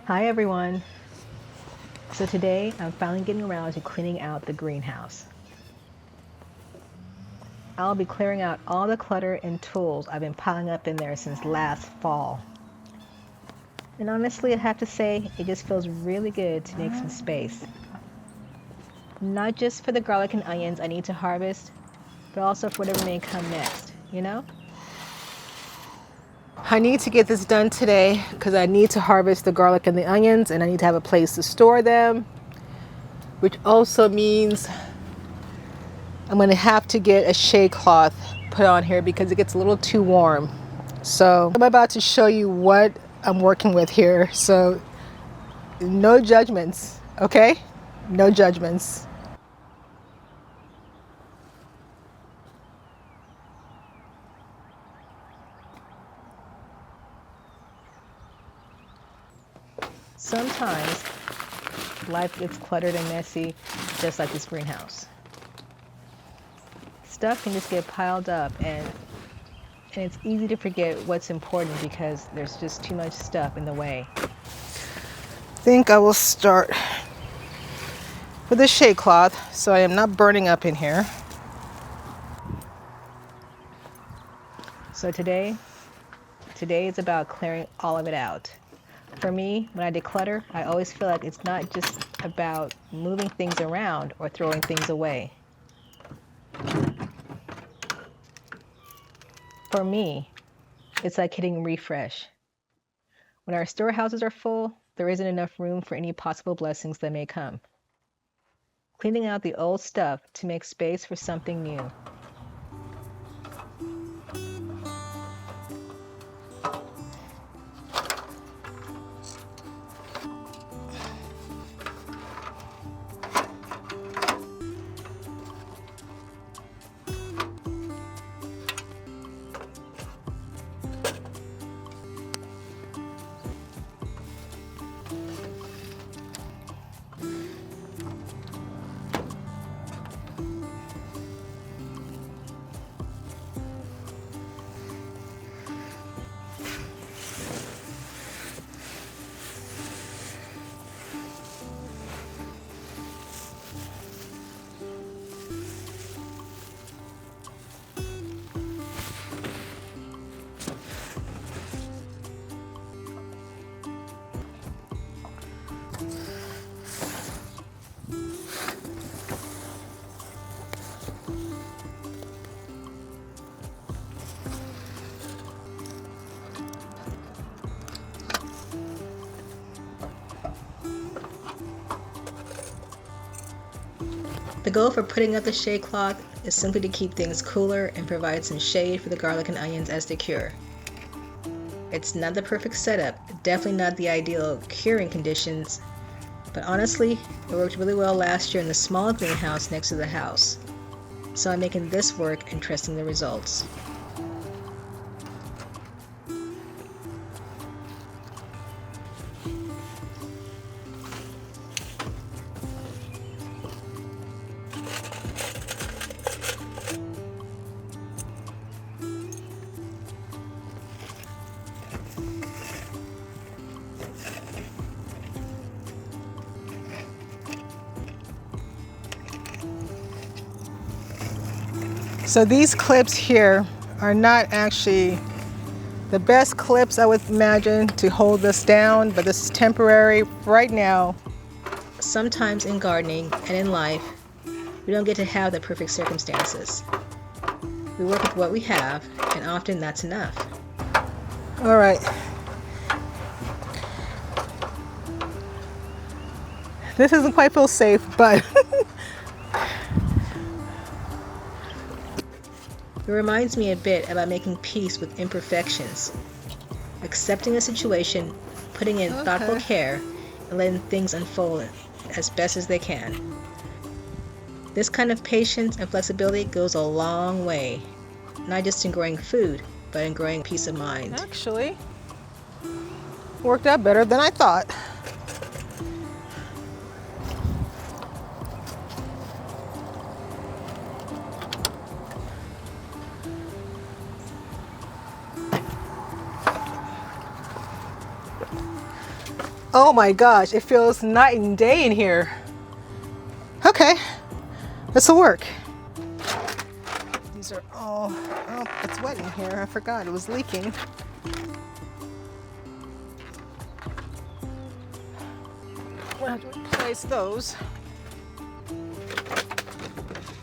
Hi everyone. So today I'm finally getting around to cleaning out the greenhouse. I'll be clearing out all the clutter and tools I've been piling up in there since last fall. And honestly, I have to say, it just feels really good to make some space. Not just for the garlic and onions I need to harvest, but also for whatever may come next, you know? I need to get this done today because I need to harvest the garlic and the onions and I need to have a place to store them, which also means I'm going to have to get a shade cloth put on here because it gets a little too warm. So I'm about to show you what I'm working with here. So no judgments, okay? No judgments. Sometimes life gets cluttered and messy, just like this greenhouse. Stuff can just get piled up and it's easy to forget what's important because there's just too much stuff in the way. I think I will start with a shade cloth so I am not burning up in here. So today is about clearing all of it out. For me, when I declutter, I always feel like it's not just about moving things around or throwing things away. For me, it's like hitting refresh. When our storehouses are full, there isn't enough room for any possible blessings that may come. Cleaning out the old stuff to make space for something new. The goal for putting up the shade cloth is simply to keep things cooler and provide some shade for the garlic and onions as they cure. It's not the perfect setup, definitely not the ideal curing conditions, but honestly, it worked really well last year in the small greenhouse next to the house. So I'm making this work and trusting the results. So these clips here are not actually the best clips I would imagine to hold this down, but this is temporary right now. Sometimes in gardening and in life, we don't get to have the perfect circumstances. We work with what we have, and often that's enough. All right. This doesn't quite feel safe, but it reminds me a bit about making peace with imperfections, accepting a situation, putting in thoughtful care, and letting things unfold as best as they can. This kind of patience and flexibility goes a long way, not just in growing food, but in growing peace of mind. Actually, worked out better than I thought. Oh my gosh, it feels night and day in here. Okay, this will work. These are all, oh, it's wet in here. I forgot it was leaking. I'll have to replace those.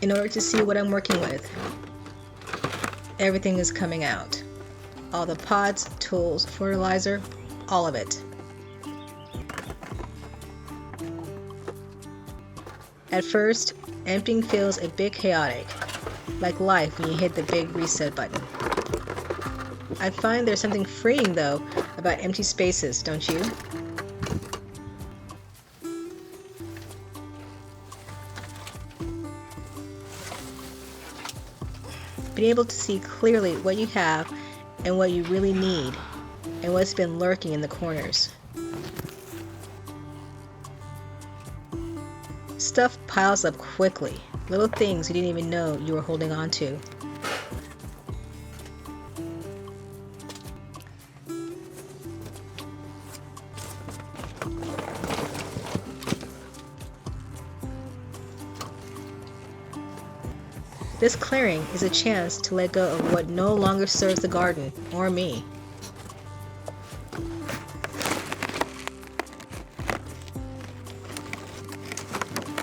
In order to see what I'm working with, everything is coming out. All the pots, tools, fertilizer, all of it. At first, emptying feels a bit chaotic, like life when you hit the big reset button. I find there's something freeing though about empty spaces, don't you? Being able to see clearly what you have and what you really need and what's been lurking in the corners. Stuff piles up quickly, little things you didn't even know you were holding on to. This clearing is a chance to let go of what no longer serves the garden or me.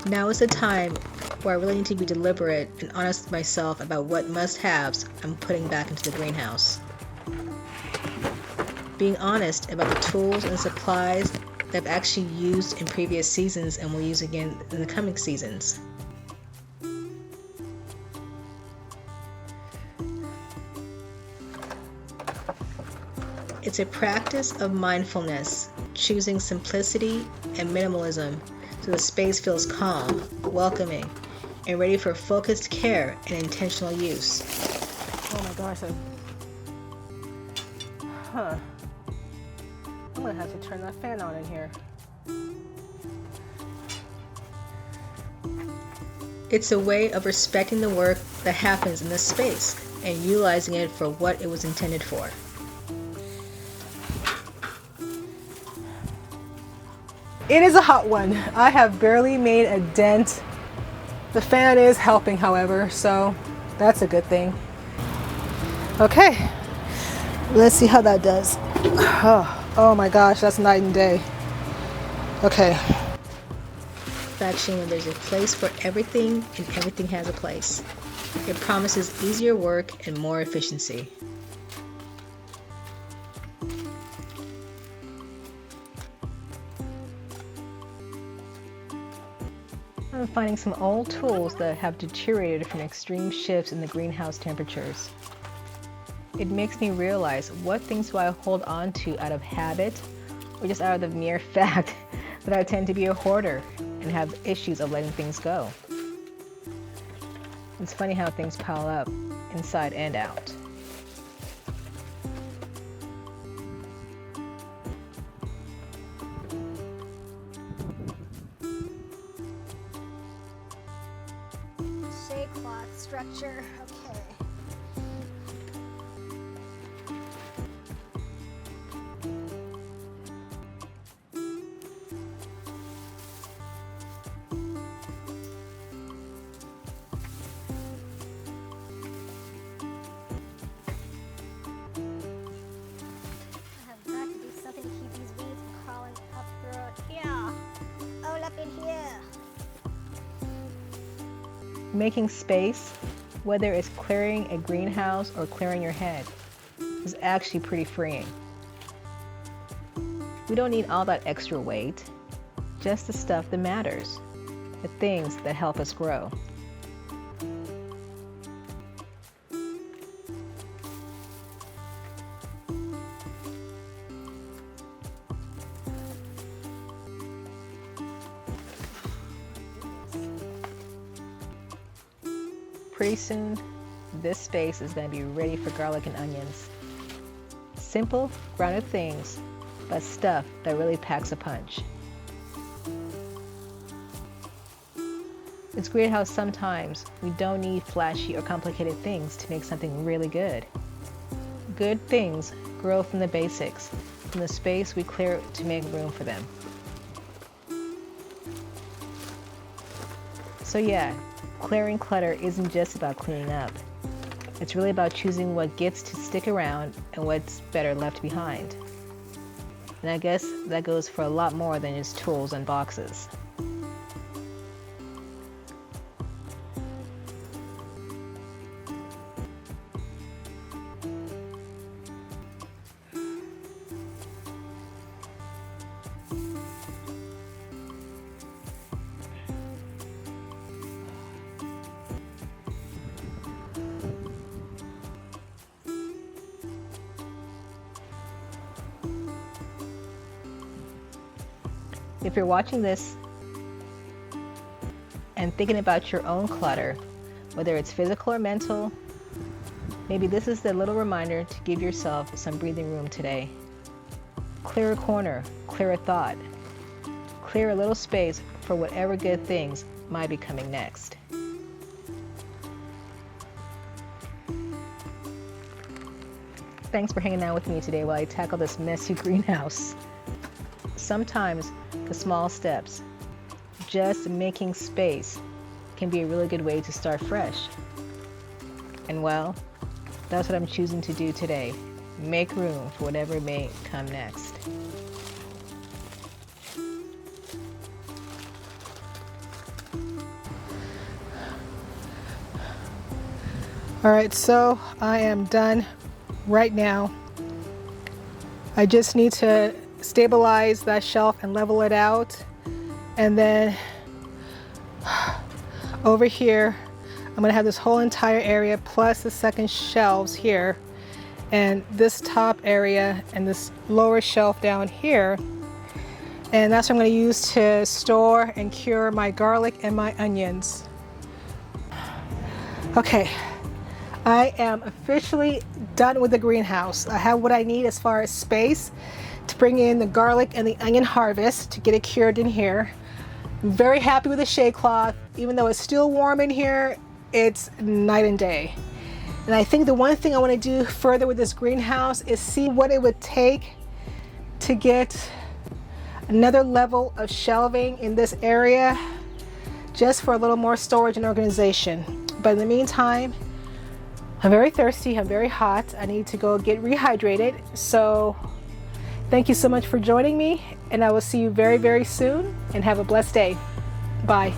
Now is the time where I really need to be deliberate and honest with myself about what must-haves I'm putting back into the greenhouse. Being honest about the tools and supplies that I've actually used in previous seasons and will use again in the coming seasons. It's a practice of mindfulness, choosing simplicity and minimalism so the space feels calm, welcoming, and ready for focused care and intentional use. Oh my gosh, I'm gonna have to turn that fan on in here. It's a way of respecting the work that happens in this space and utilizing it for what it was intended for. It is a hot one. I have barely made a dent. The fan is helping, however, so that's a good thing. Okay, let's see how that does. Oh my gosh, that's night and day. Okay. Faction when there's a place for everything and everything has a place. It promises easier work and more efficiency. I'm finding some old tools that have deteriorated from extreme shifts in the greenhouse temperatures. It makes me realize what things do I hold on to out of habit or just out of the mere fact that I tend to be a hoarder and have issues of letting things go. It's funny how things pile up inside and out. Cloth structure, okay. I have got to do something to keep these weeds from crawling up through here. All up in here. Making space, whether it's clearing a greenhouse or clearing your head, is actually pretty freeing. We don't need all that extra weight, just the stuff that matters, the things that help us grow. Pretty soon, this space is going to be ready for garlic and onions. Simple, grounded things, but stuff that really packs a punch. It's great how sometimes we don't need flashy or complicated things to make something really good. Good things grow from the basics, from the space we clear to make room for them. So yeah, clearing clutter isn't just about cleaning up. It's really about choosing what gets to stick around and what's better left behind. And I guess that goes for a lot more than just tools and boxes. If you're watching this and thinking about your own clutter, whether it's physical or mental, maybe this is the little reminder to give yourself some breathing room today. Clear a corner, clear a thought, clear a little space for whatever good things might be coming next. Thanks for hanging out with me today while I tackle this messy greenhouse. Sometimes the small steps, just making space, can be a really good way to start fresh. And well, that's what I'm choosing to do today. Make room for whatever may come next. All right, so I am done right now. I just need to stabilize that shelf and level it out. And then over here, I'm gonna have this whole entire area plus the second shelves here and this top area and this lower shelf down here. And that's what I'm gonna use to store and cure my garlic and my onions. Okay, I am officially done with the greenhouse. I have what I need as far as space to bring in the garlic and the onion harvest to get it cured in here. I'm very happy with the shade cloth. Even though it's still warm in here, it's night and day. And I think the one thing I want to do further with this greenhouse is see what it would take to get another level of shelving in this area just for a little more storage and organization. But in the meantime, I'm very thirsty, I'm very hot. I need to go get rehydrated. So thank you so much for joining me, and I will see you very, very soon, and have a blessed day. Bye.